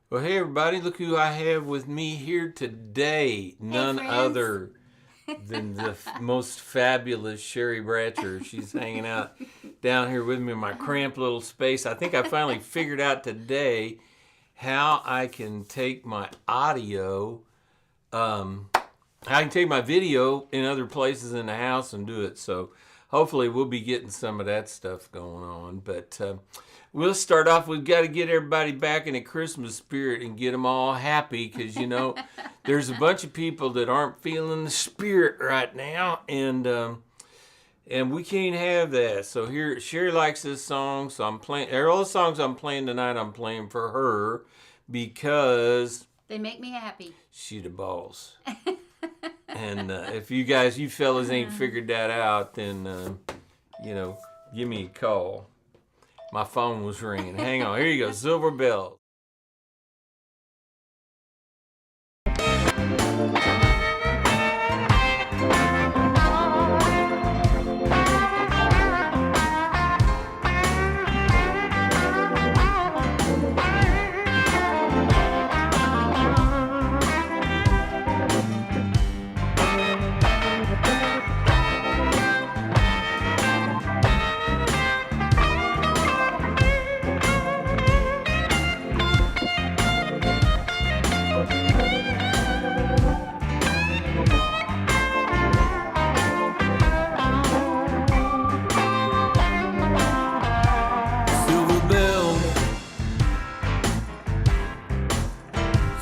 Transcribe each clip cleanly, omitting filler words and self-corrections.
Well, hey everybody, look who I have with me here today. None other than the most fabulous Jimmie Bratcher. She's hanging out down here with me in my cramped little space. I think I finally figured out today how I can take my audio, how I can take my video in other places in the house and do it. So hopefully we'll be getting some of that stuff going on. But we'll start off. We've got to get everybody back in a Christmas spirit and get them all happy because, you know, there's a bunch of people that aren't feeling the spirit right now, and we can't have that. So here, Sherry likes this song, so I'm playing. All the songs I'm playing tonight, I'm playing for her because they make me happy. She the boss. And if you fellas ain't figured that out, then you know, give me a call. My phone was ringing. Hang on. Here you go. Silver Bell.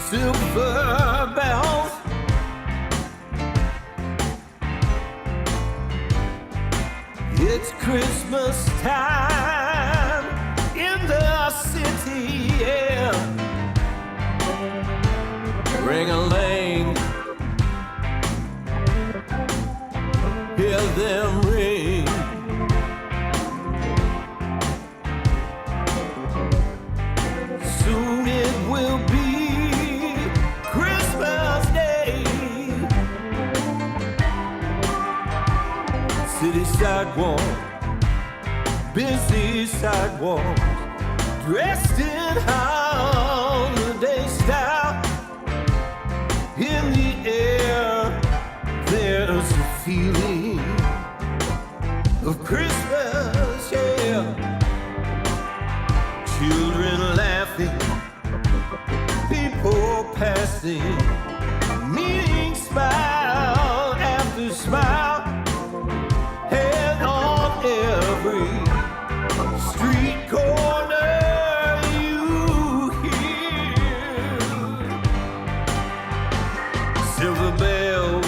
Silver bells, it's Christmas time in the city, yeah. Ring-a-ling, hear them ring. Soon it will be city sidewalk, busy sidewalk, dressed in holiday style. In the air, there's a feeling of Christmas, yeah. Children laughing, people passing, meeting smile after smile. Every street corner you hear silver bells,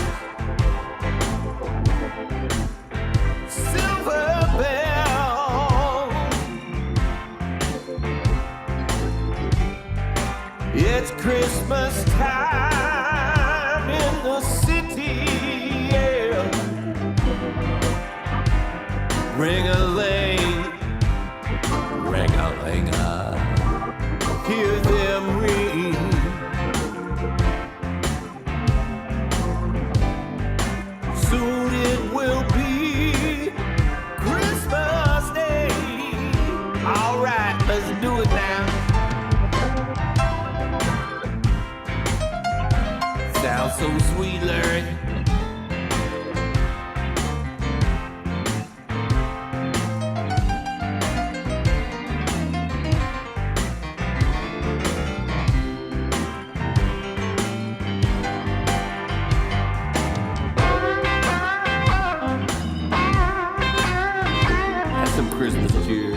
silver bells. It's Christmas time in the city, yeah. Ring-a-ling, ring-a-ling-a, hear them ring. Soon it will be Christmas Day. All right, let's do it now. Sounds so sweet, Larry. Christmas cheer.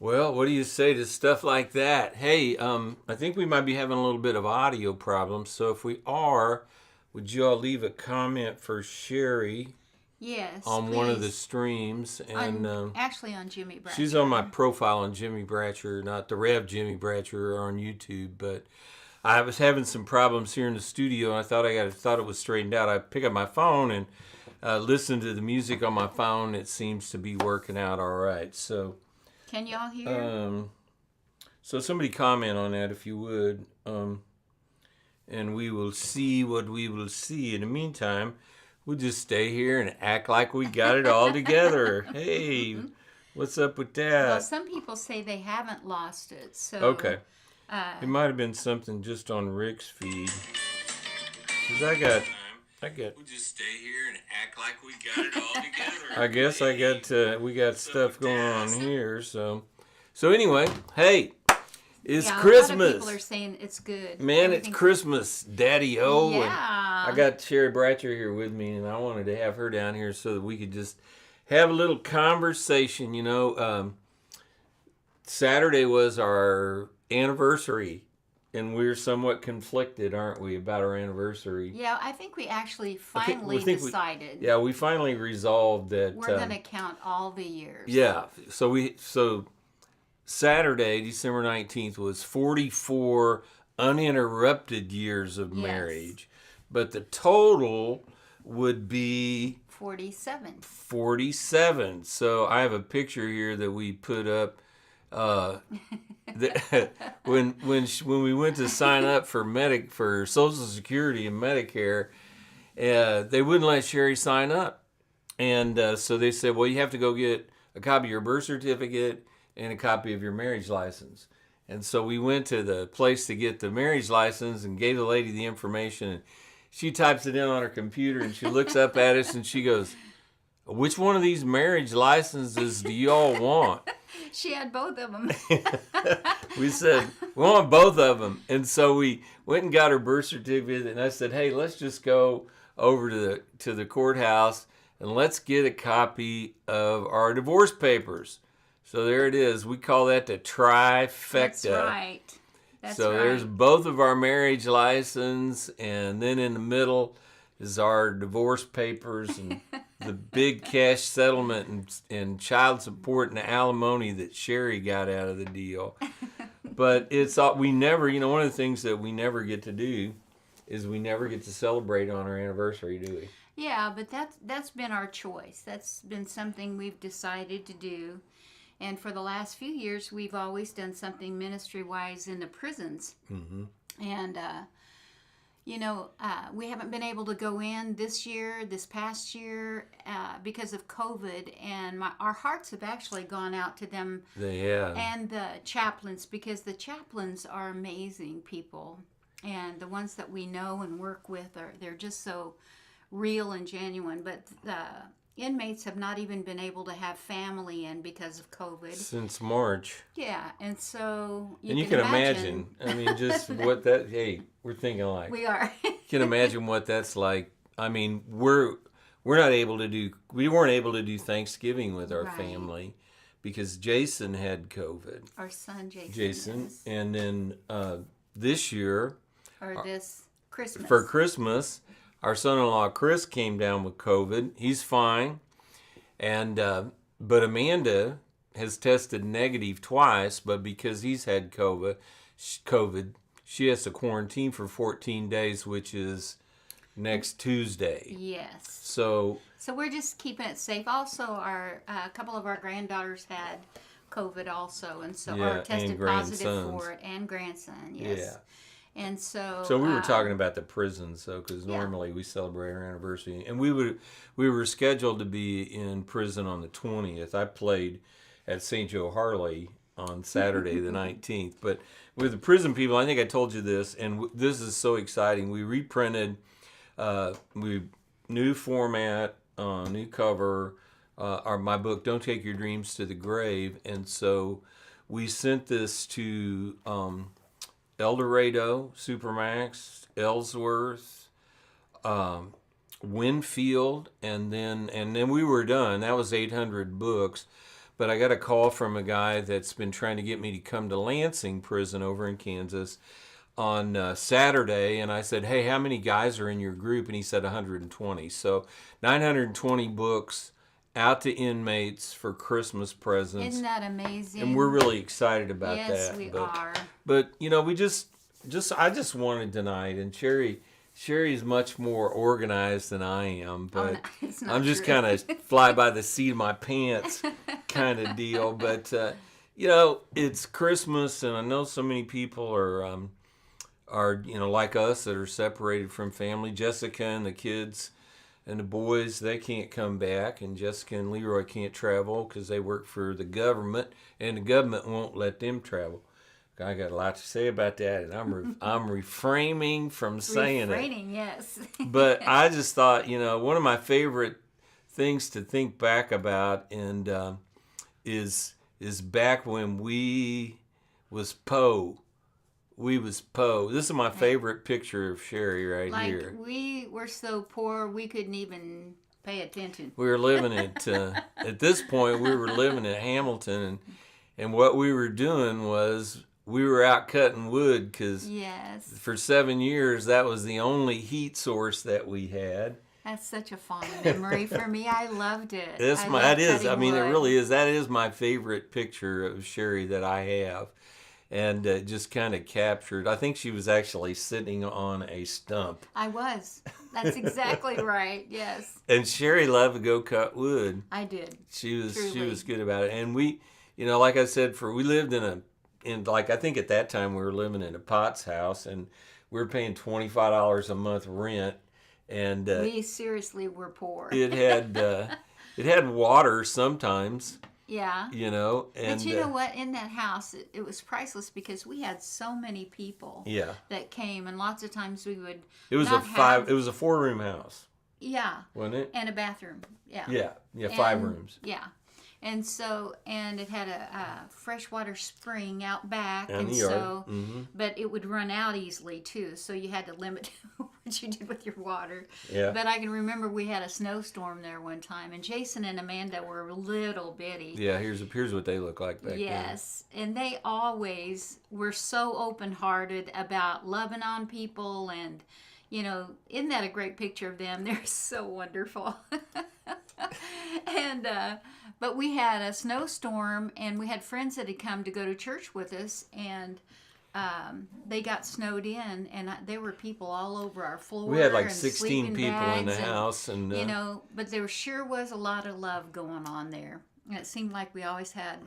Well, what do you say to stuff like that? Hey, I think we might be having a little bit of audio problems. So if we are, would you all leave a comment for Sherry Yes, on one of the please. streams? And Actually, on Jimmie she's on my Bratcher. profile on Jimmie Bratcher, not the Rev Jimmie Bratcher on YouTube. But I was having some problems here in the studio, and I thought it was straightened out. I pick up my phone and listen to the music on my phone. It seems to be working out all right. Can y'all hear? Um, so somebody comment on that if you would, and we will see what we will see. In the meantime, we'll just stay here and act like we got it all together. Hey, what's up with Well, that? some people say they haven't lost it, Okay, so it might have been something just on Rick's feed. Cause I got. We'll just stay here and act like we got it all together. I guess we got stuff going on here. So anyway, hey, it's yeah, a lot of people are Christmas. saying it's good. Man, it's Everything's Christmas, Daddy O, and I yeah. got Sherry Bratcher here with me, and I wanted to have her down here so that we could just have a little conversation. Saturday was our anniversary, and we're somewhat conflicted, aren't we, about our anniversary? Yeah, I think we actually Okay, finally decided yeah, we finally resolved that. we're going to count all the years. Yeah, so Saturday, December 19th, was 44 uninterrupted years of Yes. marriage, but the total would be 47. 47. So I have a picture here that we put up. When we went to sign up for Social Security and Medicare, they wouldn't let Sherry sign up, and so they said, well, you have to go get a copy of your birth certificate and a copy of your marriage license. And so we went to the place to get the marriage license and gave the lady the information. And she types it in on her computer and she looks up at us and she goes, which one of these marriage licenses do y'all want? She had both of them. We said, we want both of them. And so we went and got her birth certificate. And I said, hey, let's just go over to the courthouse and let's get a copy of our divorce papers. So there it is. We call that the trifecta. That's right. So there's both of our marriage license, and then in the middle is our divorce papers and the big cash settlement and child support and alimony that Sherry got out of the deal. But it's we never, one of the things that we never get to do is we never get to celebrate on our anniversary, do we? Yeah, but that's been our choice. That's been something we've decided to do. And for the last few years, we've always done something ministry-wise in the prisons. Mm-hmm. And, we haven't been able to go in this past year, because of COVID. And our hearts have actually gone out to them and the chaplains, because the chaplains are amazing people. And the ones that we know and work with, they're just so real and genuine. But inmates have not even been able to have family in because of COVID. Since March. Yeah, and so you can imagine. I mean, just what that. Hey, we're thinking like we are. You can imagine what that's like. I mean, we're not able to do. We weren't able to do Thanksgiving with our family because Jason had COVID. Our son Jason. Yes. And then this year, this Christmas. For Christmas, our son-in-law Chris came down with COVID. He's fine, and but Amanda has tested negative twice. But because he's had COVID, she has to quarantine for 14 days, which is next Tuesday. Yes. So we're just keeping it safe. Also, our a couple of our granddaughters had COVID also, and so or tested positive for it, and grandson. Yes. Yeah. And so we were talking about the prison, because normally we celebrate our anniversary, and we were scheduled to be in prison on the 20th. I played at St. Joe Harley on Saturday the 19th, but with the prison people, I think I told you this, and this is so exciting. We reprinted, new format, new cover, my book, Don't Take Your Dreams to the Grave, and so we sent this to El Dorado, Supermax, Ellsworth, Winfield, and then we were done. That was 800 books. but I got a call from a guy that's been trying to get me to come to Lansing prison over in Kansas on Saturday, and I said, hey, how many guys are in your group? And he said 120. So 920 books out to inmates for Christmas presents. Isn't that amazing? And we're really excited about that. Yes, we are. But we I just wanted tonight, and Sherry's much more organized than I am, but I'm just kind of fly by the seat of my pants kind of deal. But it's Christmas, and I know so many people are like us that are separated from family. Jessica and the kids and the boys, they can't come back, and Jessica and Leroy can't travel because they work for the government, and the government won't let them travel. I got a lot to say about that, and I'm refraining from saying it. Yes. But I just thought, one of my favorite things to think back about, and is back when we was Poe. We was Poe. This is my favorite picture of Sherry right here. We were so poor we couldn't even pay attention. We were living at this point we were living in Hamilton, and what we were doing was we were out cutting wood because for 7 years that was the only heat source that we had. That's such a fond memory for me. I loved it. It really is. That is my favorite picture of Sherry that I have. And just kind of captured. I think she was actually sitting on a stump. I was. That's exactly right. Yes. And Sherry loved to go cut wood. I did. She was good about it. And we, like I said, we lived I think at that time we were living in a Potts house, and we were paying $25 a month rent. And we seriously were poor. It had water sometimes. Yeah. And, but you know what? In that house, it was priceless because we had so many people that came, and lots of times we would. It was a 4-room house. Yeah. Wasn't it? And a bathroom. Yeah. Yeah, 5 rooms. Yeah. And it had a freshwater spring out back, but it would run out easily too. So you had to limit what you did with your water. Yeah. But I can remember we had a snowstorm there one time, and Jason and Amanda were little bitty. Yeah, here's what they look like back then. Yes, and they always were so open-hearted about loving on people, and isn't that a great picture of them? They're so wonderful. And but we had a snowstorm, and we had friends that had come to go to church with us, and they got snowed in, and there were people all over our floor. We had like 16 people in the house, and but there sure was a lot of love going on there. And it seemed like we always had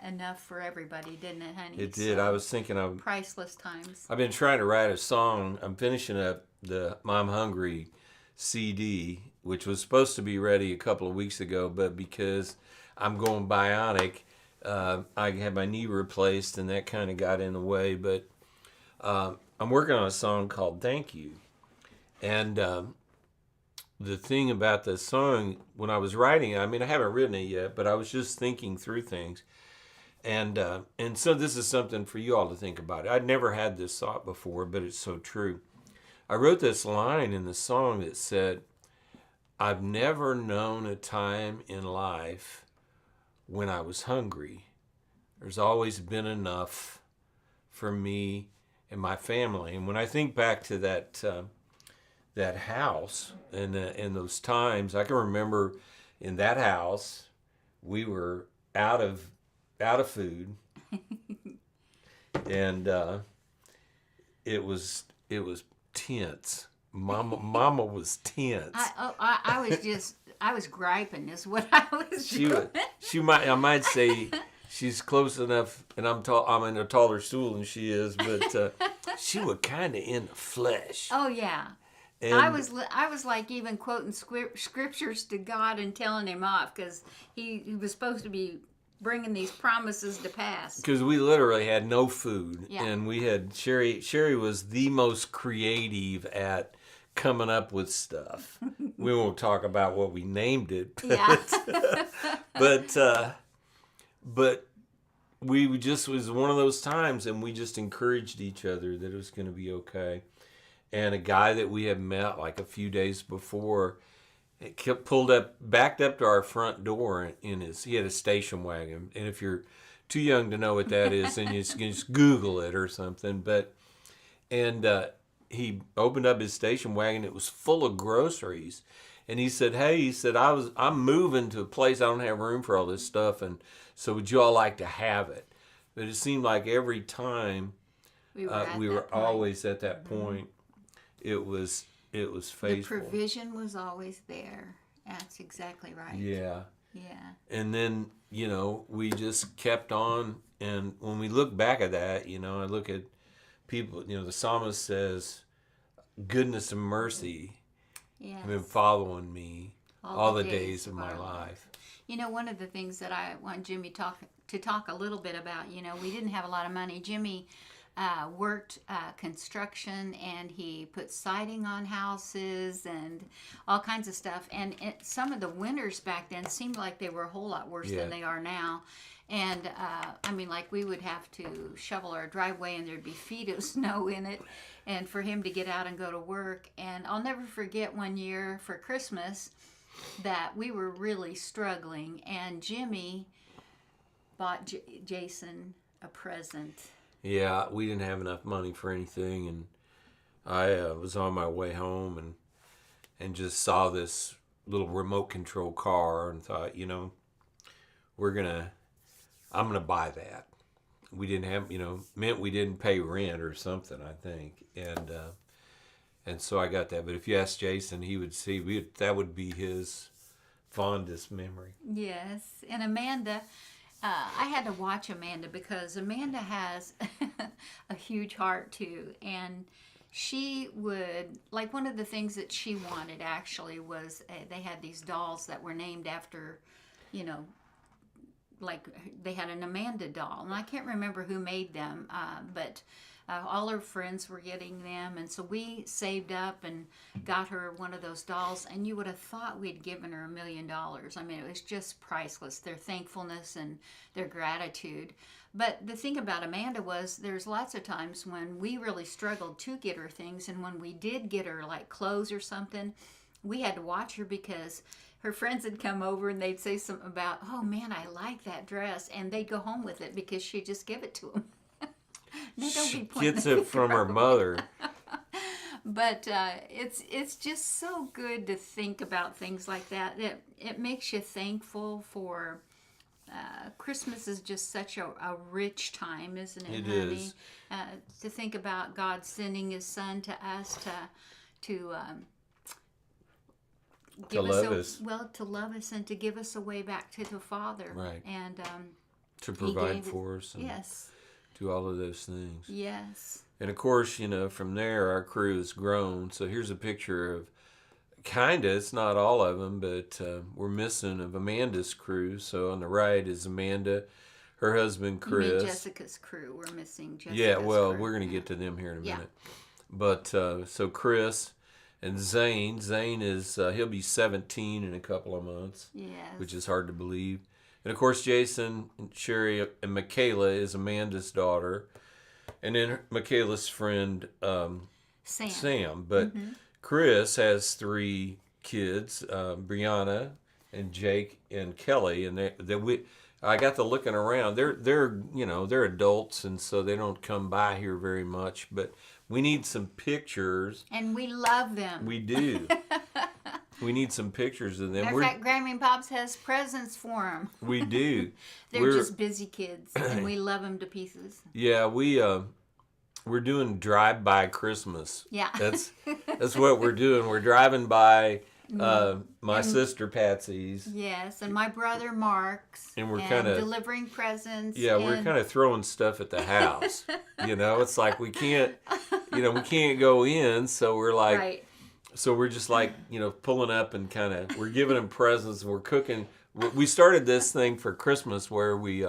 enough for everybody, didn't it, honey? It did. I was thinking of priceless times. I've been trying to write a song. I'm finishing up the I'm Hungry CD, which was supposed to be ready a couple of weeks ago, but because I'm going bionic, I had my knee replaced, and that kind of got in the way. But I'm working on a song called Thank You. And the thing about the song, when I was writing it, I haven't written it yet, but I was just thinking through things. And so this is something for you all to think about. I'd never had this thought before, but it's so true. I wrote this line in the song that said, I've never known a time in life when I was hungry. There's always been enough for me and my family. And when I think back to that house and those times, I can remember in that house we were out of food, and it was tense. Mama was tense. I was griping is what I was doing. I might say she's close enough, and I'm tall. I'm in a taller stool than she is, but she was kind of in the flesh. Oh yeah. And I was like even quoting scriptures to God and telling him off because he was supposed to be bringing these promises to pass. Because we literally had no food, and we had Sherry was the most creative at coming up with stuff. We won't talk about what we named it, but we just was one of those times, and we just encouraged each other that it was going to be okay. And a guy that we had met like a few days before, It kept backed up to our front door he had a station wagon. And if you're too young to know what that is, then you just Google it or something. And he opened up his station wagon. It was full of groceries. And he said, "Hey," he said, I'm moving to a place I don't have room for all this stuff. And so would you all like to have it?" But it seemed like every time we were always at that point. It was faithful. The provision was always there. That's exactly right. Yeah. Yeah. And then, we just kept on. And when we look back at that, I look at people, the psalmist says, "Goodness and mercy have been following me all the days of my life." One of the things that I want Jimmie to talk a little bit about, we didn't have a lot of money. Jimmie worked construction, and he put siding on houses and all kinds of stuff. And some of the winters back then seemed like they were a whole lot worse than they are now. And like we would have to shovel our driveway, and there'd be feet of snow in it, and for him to get out and go to work. And I'll never forget one year for Christmas that we were really struggling, and Jimmie bought Jason a present. Yeah, we didn't have enough money for anything, and I was on my way home and just saw this little remote control car and thought, I'm gonna buy that. We didn't have, meant we didn't pay rent or something, I think, and so I got that. But if you ask Jason, he would see that would be his fondest memory. Yes, and Amanda. I had to watch Amanda because Amanda has a huge heart too, and she would, like, one of the things that she wanted actually was they had these dolls that were named after, like they had an Amanda doll, and I can't remember who made them, but all her friends were getting them, and so we saved up and got her one of those dolls, and you would have thought we'd given her $1 million. I mean, it was just priceless, their thankfulness and their gratitude. But the thing about Amanda was there's lots of times when we really struggled to get her things, and when we did get her like clothes or something, we had to watch her because her friends would come over and they'd say something about, "Oh man, I like that dress," and they'd go home with it because she'd just give it to them. No, she gets it from her mother. But it's just so good to think about things like that. It makes you thankful for Christmas is just such a rich time, isn't it, honey? Is. To think about God sending His Son to us to love us. Well, to love us and to give us a way back to the Father. Right. And to provide for us. And yes. do all of those things. Yes. And of course, from there, our crew has grown. So here's a picture of, it's not all of them, but we're missing of Amanda's crew. So on the right is Amanda, her husband, Chris. You mean Jessica's crew. We're missing Jessica's Yeah, well, crew. we're going to get to them here in a minute. Yeah. But so Chris and Zane is, he'll be 17 in a couple of months. Yes. Which is hard to believe. And of course, Jason, Sherry, and Michaela is Amanda's daughter. And then Michaela's friend, Sam. But Chris has 3 kids, Brianna and Jake and Kelly. And I got to looking around. They're adults, and so they don't come by here very much. But we need some pictures. And we love them. We do. We need some pictures of them. Matter of fact, Grammy and Pops has presents for them. We do. They're just busy kids, and we love them to pieces. Yeah, we're doing drive-by Christmas. Yeah. That's what we're doing. We're driving by my sister Patsy's. Yes, and my brother Mark's. And we're kind of delivering presents. Yeah, we're kind of throwing stuff at the house. It's like we can't go in, so we're like. Right. So we're just like, pulling up and we're giving them presents, and we're cooking. We started this thing for Christmas where we,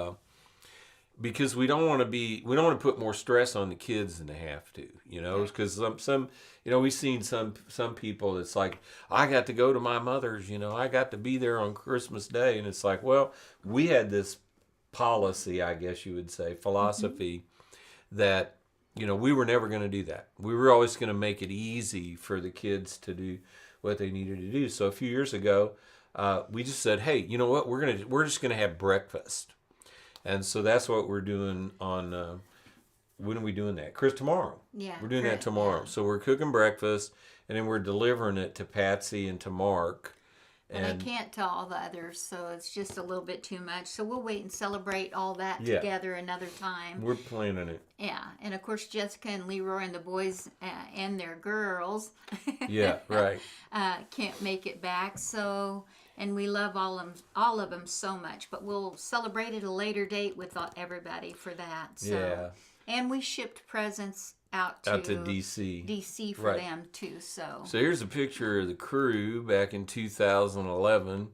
because we don't want to put more stress on the kids than they have to, because some we've seen some people that's like, I got to go to my mother's, I got to be there on Christmas Day. And it's like, well, we had this policy, I guess you would say, philosophy that, we were never going to do that. We were always going to make it easy for the kids to do what they needed to do. So a few years ago, we just said, hey, you know what? We're just gonna have breakfast, and so that's what we're doing on. When are we doing that? Chris, tomorrow. Yeah. We're doing that tomorrow. Yeah. So we're cooking breakfast, and then we're delivering it to Patsy and to Mark. But I can't tell all the others, so it's just a little bit too much. So we'll wait and celebrate all that together another time. We're planning it. Yeah, and of course Jessica and Leroy and the boys and their girls. Yeah, right. Can't make it back, so and we love all of them so much. But we'll celebrate at a later date with everybody for that. So. Yeah. And we shipped presents out to DC. DC for them too. So here's a picture of the crew back in 2011,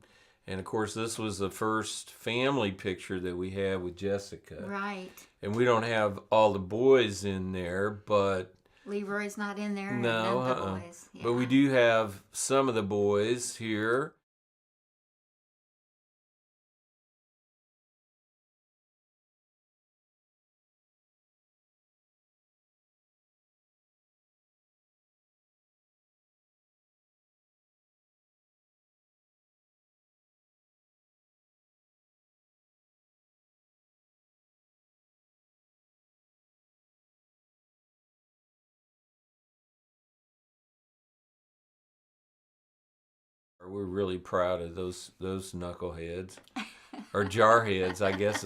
and of course this was the first family picture that we had with Jessica. Right. And we don't have all the boys in there, but Leroy's not in there. No, none of the boys. Yeah. But we do have some of the boys here. We're really proud of those knuckleheads, or jarheads, I guess.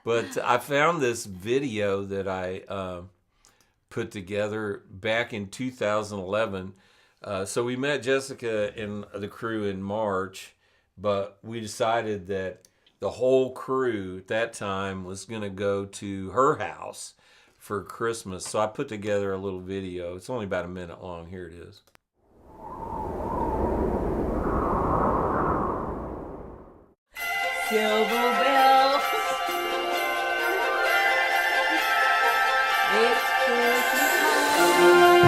But I found this video that I put together back in 2011. So we met Jessica and the crew in March, but we decided that the whole crew at that time was going to go to her house for Christmas. So I put together a little video. It's only about a minute long. Here it is. Silver bells. It's Christmas time.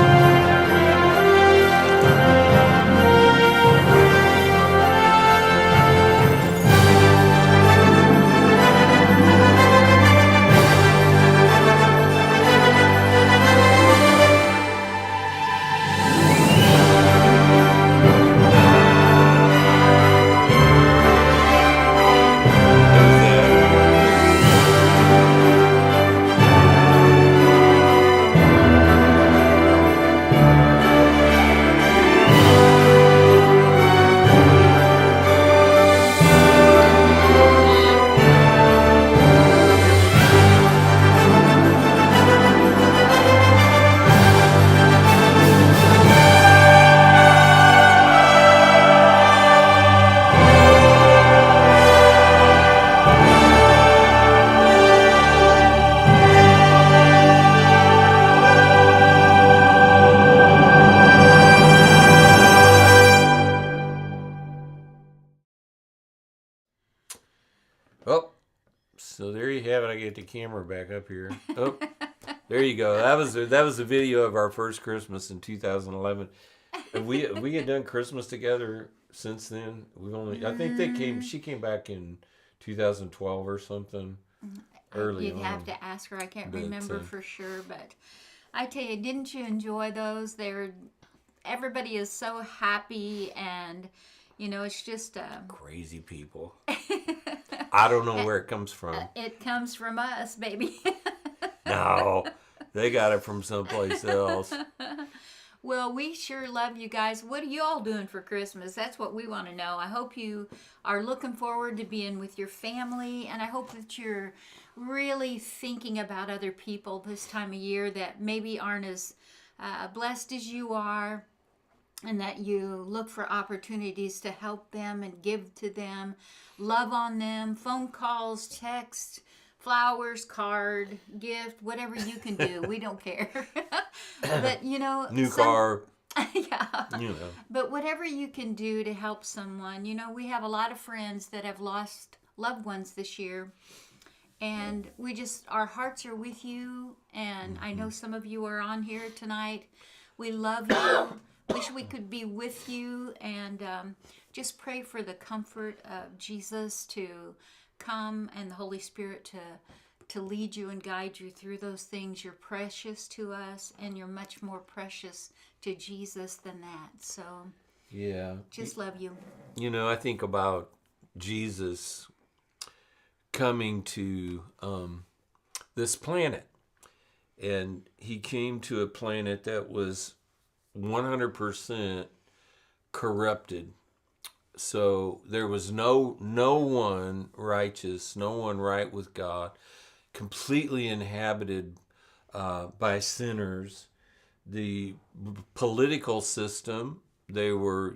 Oh, so there you have it. I get the camera back up here. Oh, there you go. That was a video of our first Christmas in 2011. And we had done Christmas together since then. I think she came back in 2012 or something. Early You'd have to ask her. I can't remember for sure, but I tell you, didn't you enjoy those? Everybody is so happy, and it's just crazy people. I don't know where it comes from. It comes from us, baby. No, they got it from someplace else. Well, we sure love you guys. What are you all doing for Christmas? That's what we want to know. I hope you are looking forward to being with your family, and I hope that you're really thinking about other people this time of year that maybe aren't as blessed as you are, and that you look for opportunities to help them and give to them, love on them, phone calls, text, flowers, card, gift, whatever you can do. We don't care. But, new car. Yeah. But whatever you can do to help someone. We have a lot of friends that have lost loved ones this year. And our hearts are with you. And I know some of you are on here tonight. We love you. Wish we could be with you, and just pray for the comfort of Jesus to come and the Holy Spirit to lead you and guide you through those things. You're precious to us, and you're much more precious to Jesus than that. So Yeah. Just love you. You know, I think about Jesus coming to this planet. And he came to a planet that was 100% corrupted. So there was no one righteous, no one right with God, completely inhabited by sinners. The political system, they were,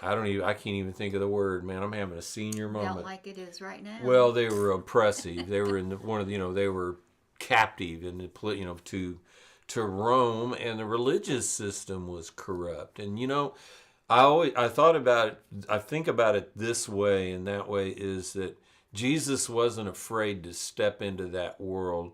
I can't even think of the word, man. I'm having a senior moment. Felt like it is right now. Well, they were oppressive. They were they were captive in the, to Rome, and the religious system was corrupt. And I think about it this way, and that way is that Jesus wasn't afraid to step into that world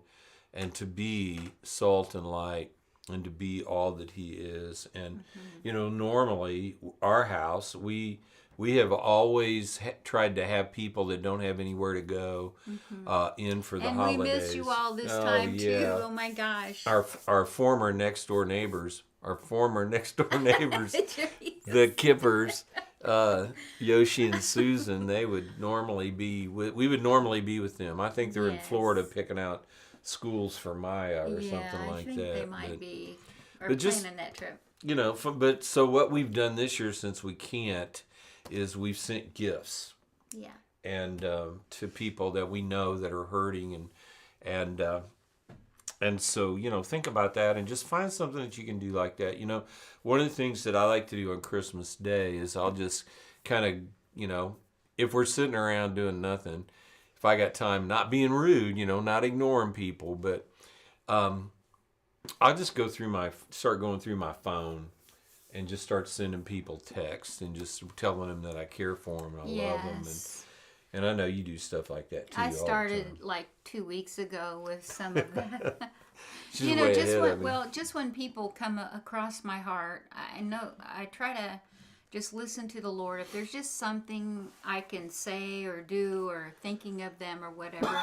and to be salt and light and to be all that he is. And normally our house, we have always tried to have people that don't have anywhere to go in for the holidays. And we miss you all this time too. Oh my gosh. Our former next door neighbors, the Kippers, Yoshi and Susan, we would normally be with them. I think they're in Florida picking out schools for Maya or something like that. I think they might be. Or planning that trip. So what we've done this year, since we can't, is we've sent gifts. Yeah. And to people that we know that are hurting, and so think about that and just find something that you can do like that. One of the things that I like to do on Christmas Day is I'll just kind of if we're sitting around doing nothing, if I got time, not being rude, not ignoring people, but I'll just start going through my phone and just start sending people texts and just telling them that I care for them and I love them. And I know you do stuff like that too. I started like 2 weeks ago with some of that. Just when people come across my heart, I try to just listen to the Lord. If there's just something I can say or do or thinking of them or whatever,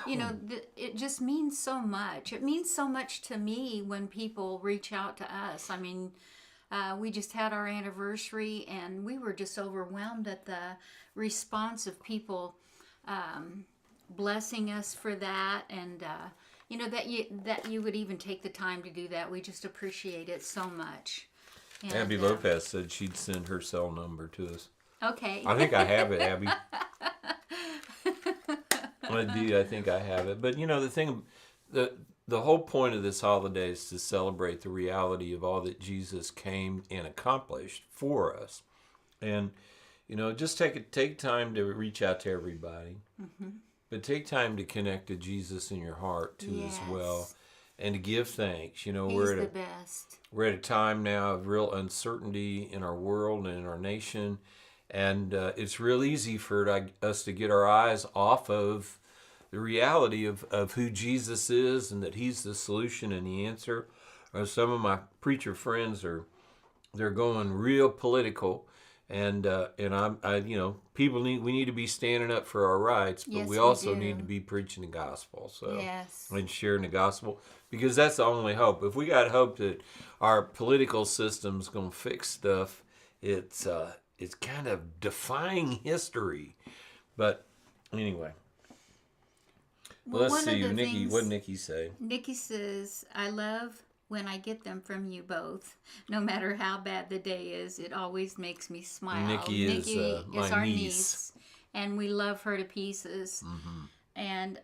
it just means so much. It means so much to me when people reach out to us. I mean, we just had our anniversary and we were just overwhelmed at the response of people blessing us for that, and that you would even take the time to do that. We just appreciate it so much. And, Abby Lopez said she'd send her cell number to us. Okay. I think I have it, Abby. I do. I think I have it. But the whole point of this holiday is to celebrate the reality of all that Jesus came and accomplished for us, and just take time to reach out to everybody, but take time to connect to Jesus in your heart too as well, and to give thanks. He's the best. We're at a time now of real uncertainty in our world and in our nation, and it's real easy for us to get our eyes off of the reality of who Jesus is and that he's the solution and the answer. Some of my preacher friends they're going real political, and we need to be standing up for our rights, but we also need to be preaching the gospel. So and sharing the gospel, because that's the only hope. If we got hope that our political system's going to fix stuff, it's kind of defying history. But anyway. Well, let's see. What did Nikki say? Nikki says, I love when I get them from you both. No matter how bad the day is, it always makes me smile. Nikki is my niece. And we love her to pieces. Mm-hmm. And,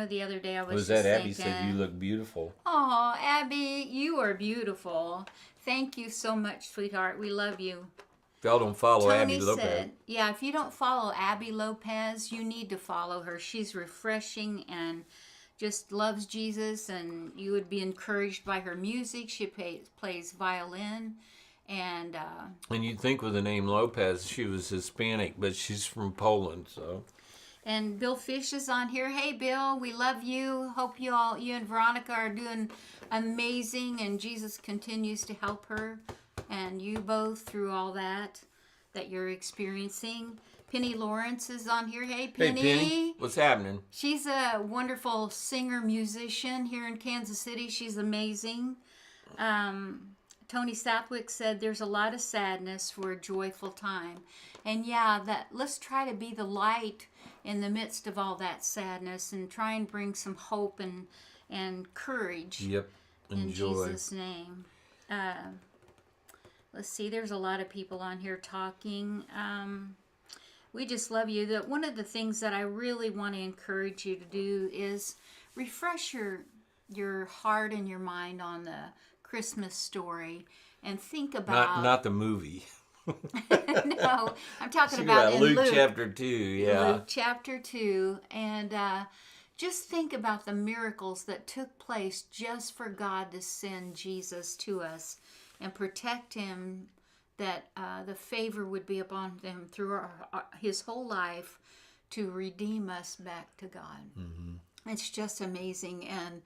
the other day I was Abby said you look beautiful. Oh, Abby, you are beautiful. Thank you so much, sweetheart. We love you. If y'all don't follow Tony Abby Lopez. Said, if you don't follow Abby Lopez, you need to follow her. She's refreshing and just loves Jesus, and you would be encouraged by her music. She plays violin, and you'd think with the name Lopez she was Hispanic, but she's from Poland, so. And Bill Fish is on here. Hey, Bill, we love you. Hope you and Veronica are doing amazing, and Jesus continues to help her and you both through all that you're experiencing. Penny Lawrence is on here. Hey, Penny. Hey, Penny. What's happening? She's a wonderful singer-musician here in Kansas City. She's amazing. Tony Southwick said, "There's a lot of sadness for a joyful time," and yeah, that let's try to be the light in the midst of all that sadness and try and bring some hope and courage. Yep, in Jesus' name. Let's see. There's a lot of people on here talking. We just love you. One of the things that I really want to encourage you to do is refresh your heart and your mind on the Christmas story and think about not the movie. No, I'm talking about in Luke chapter 2. Yeah, Luke chapter 2, and just think about the miracles that took place just for God to send Jesus to us and protect him, that the favor would be upon him through his whole life to redeem us back to God. Mm-hmm. It's just amazing. And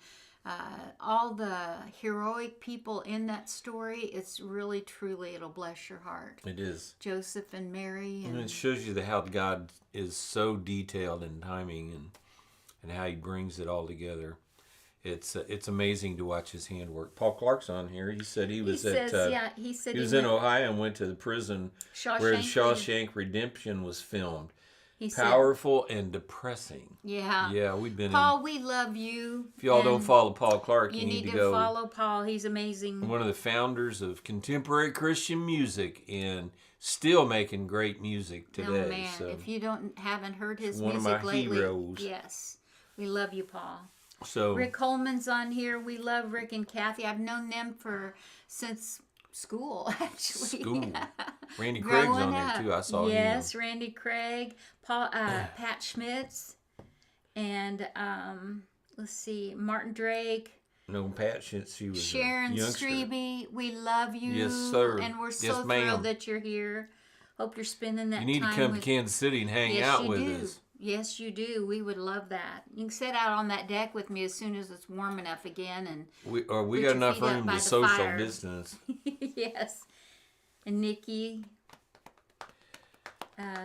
all the heroic people in that story, it's really, truly, it'll bless your heart. It is. Joseph and Mary. And it shows you how God is so detailed in timing and how he brings it all together. It's amazing to watch his handwork. Paul Clark's on here. He said he was he was in Ohio and went to the prison where Shawshank Redemption was filmed. Powerful and depressing. Yeah. Yeah, we've been Paul, we love you. If y'all don't follow Paul Clark, you need to go follow Paul. He's amazing. One of the founders of contemporary Christian music and still making great music today. Oh man, so if you haven't heard his music lately, one of my heroes. Yes. We love you, Paul. So Rick Coleman's on here. We love Rick and Kathy. I've known them since school, actually. Randy Craig's on there too. I saw him. Yes, Randy Craig, Paul, Pat Schmitz, and let's see, Martin Drake. No, Pat Schmitz. She was Sharon Strebe. We love you. Yes, sir. And we're so thrilled that you're here. Hope you're spending that time. You need to come to Kansas City and hang out with us. Yes, you do. We would love that. You can sit out on that deck with me as soon as it's warm enough again, and we got enough room to social distance. Yes, and Nikki.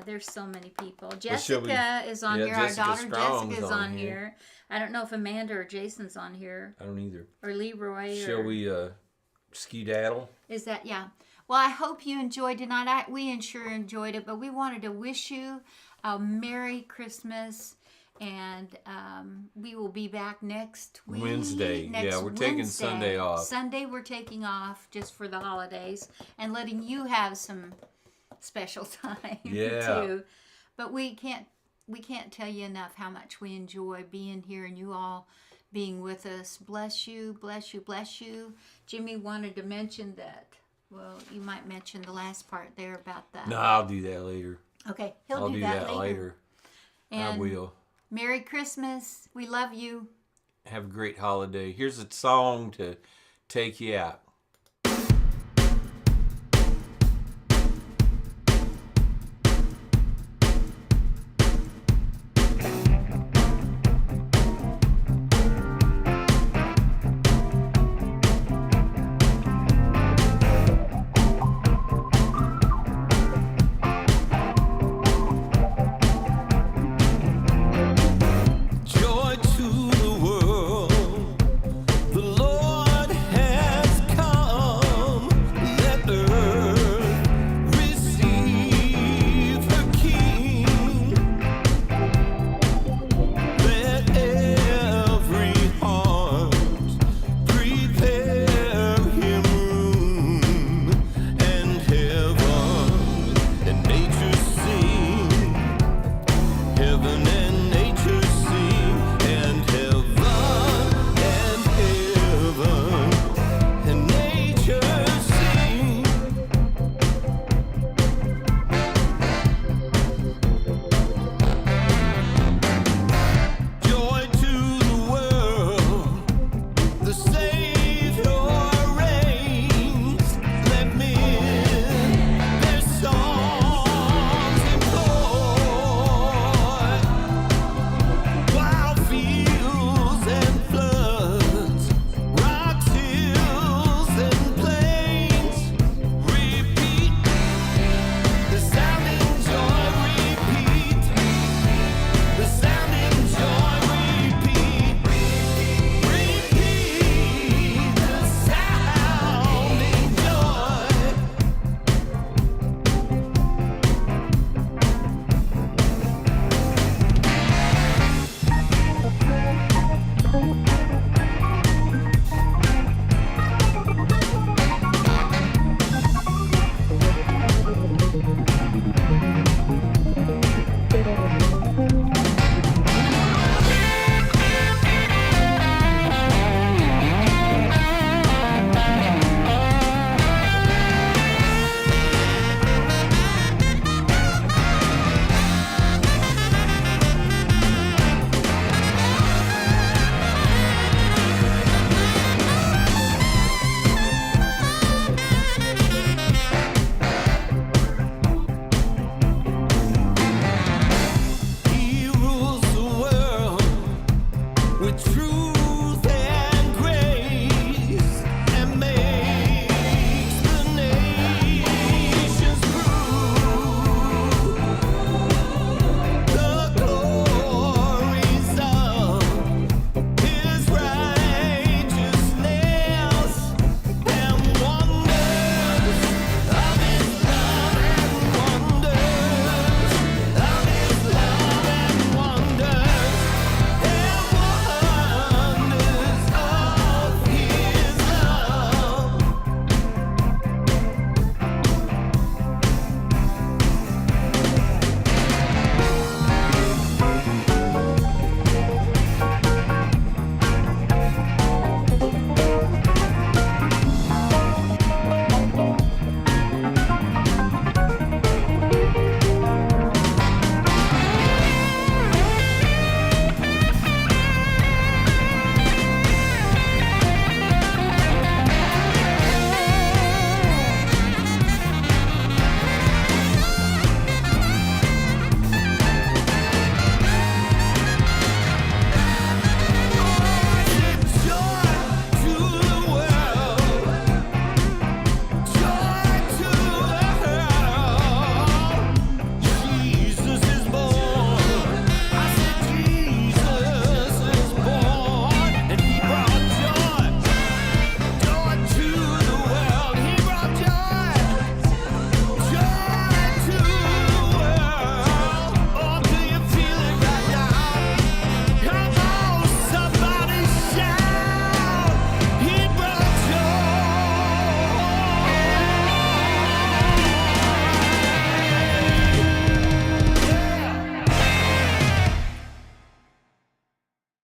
There's so many people. Jessica is on here. Our daughter Jessica is on here. I don't know if Amanda or Jason's on here. I don't either. Or Leroy. Shall we skedaddle? Is that Well, I hope you enjoyed tonight. We sure enjoyed it, but we wanted to wish you a Merry Christmas, and we will be back next week. Wednesday. We're taking Sunday off. Sunday we're taking off just for the holidays and letting you have some special time too. But we can't tell you enough how much we enjoy being here and you all being with us. Bless you, bless you, bless you. Jimmy wanted to mention that. Well, you might mention the last part there about that. No, I'll do that later. Okay, I'll do that later. And I will. Merry Christmas. We love you. Have a great holiday. Here's a song to take you out.